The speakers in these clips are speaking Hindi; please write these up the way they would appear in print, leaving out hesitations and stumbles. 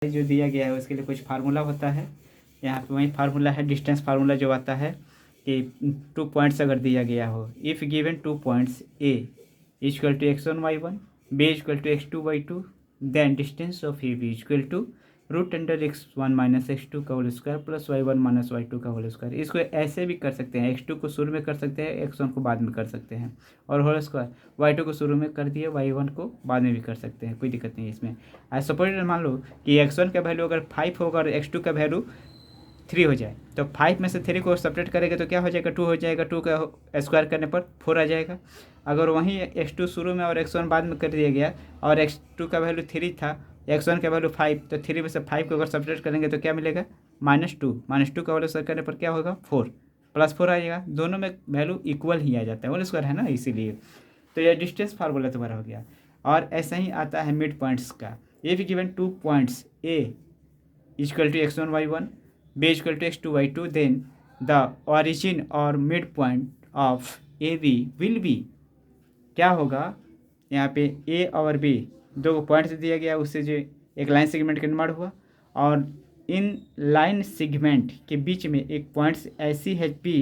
जो दिया गया है उसके लिए कुछ फार्मूला होता है। यहाँ पे वही फार्मूला है, डिस्टेंस फार्मूला जो आता है कि 2 पॉइंट्स अगर दिया गया हो, if given 2 points A equal to x1 y1 b equal to x2 y2 then distance of A B equal to √x1 minus x2 का whole square plus y1 minus y2 का होल स्क्वायर। इसको ऐसे भी कर सकते हैं, x2 को शुरू में कर सकते हैं, x1 को बाद में कर सकते हैं, और होल स्क्वायर y2 को शुरू में कर दिए, y1 को बाद में भी कर सकते हैं, कोई दिक्कत नहीं है इसमें। आज सपोज मान लो कि x1 का वैल्यू अगर 5 होगा और x2 का वैल्यू 3 हो जाए, तो 5 में से 3 को सेपरेट करेंगे तो क्या हो जाएगा, 2 हो जाएगा, 2 का स्क्वायर करने पर 4 आ जाएगा। अगर वहीं x2 शुरू में और x1 बाद में कर दिया गया और x2 का वैल्यू 3 था, x1 का वैल्यू 5, तो 3 में से 5 को अगर सेपरेट करेंगे तो क्या मिलेगा, -2 का होल स्क्वायर करने पर क्या होगा, 4 +4 आएगा। दोनों में वैल्यू इक्वल ही आ जाता है, होल स्क्वायर है ना, इसीलिए। तो यह डिस्टेंस फार्मूला तुम्हारा हो गया। और ऐसा ही आता है मिड पॉइंट्स का। If given 2 points A equal to x1 y1 b equal to x2 y2 then the origin और mid point of A B will be, क्या होगा, यहाँ पे ए और बी दो पॉइंट्स दिया गया, उससे जो एक लाइन सेगमेंट का निर्माण हुआ, और इन लाइन सेगमेंट के बीच में एक पॉइंट्स ऐसी है पी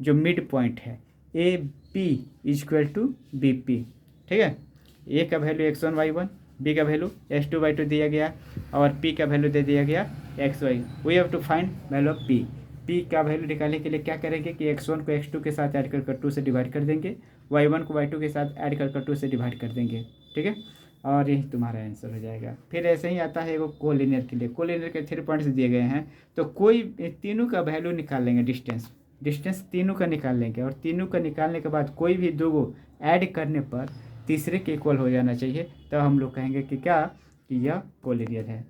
जो मिड पॉइंट है, A P equal to B P. ठीक है, ए का वैल्यू x1 y1, बी का वैल्यू x2 y2 दिया गया, और पी का वैल्यू दे दिया गया xy। We have to find value of P का वैल्यू निकालने के लिए क्या करेंगे कि x1 को x2 के साथ ऐड कर 2 से डिवाइड कर देंगे, y1 को y2 के साथ ऐड कर 2 से डिवाइड कर देंगे। ठीक है, और यही तुम्हारा आंसर हो जाएगा। फिर ऐसे ही आता है एगो कोलिनियर के लिए। कोलिनियर के 3 पॉइंट्स दिए गए हैं, तो कोई तीनों का वैल्यू निकाल लेंगे, डिस्टेंस तीनों का निकाल लेंगे, और तीनों का निकालने के बाद कोई भी दो को ऐड करने पर तीसरे के इक्वल हो जाना चाहिए, तो हम लोग कहेंगे कि क्या, कि यह कोलिनियर है।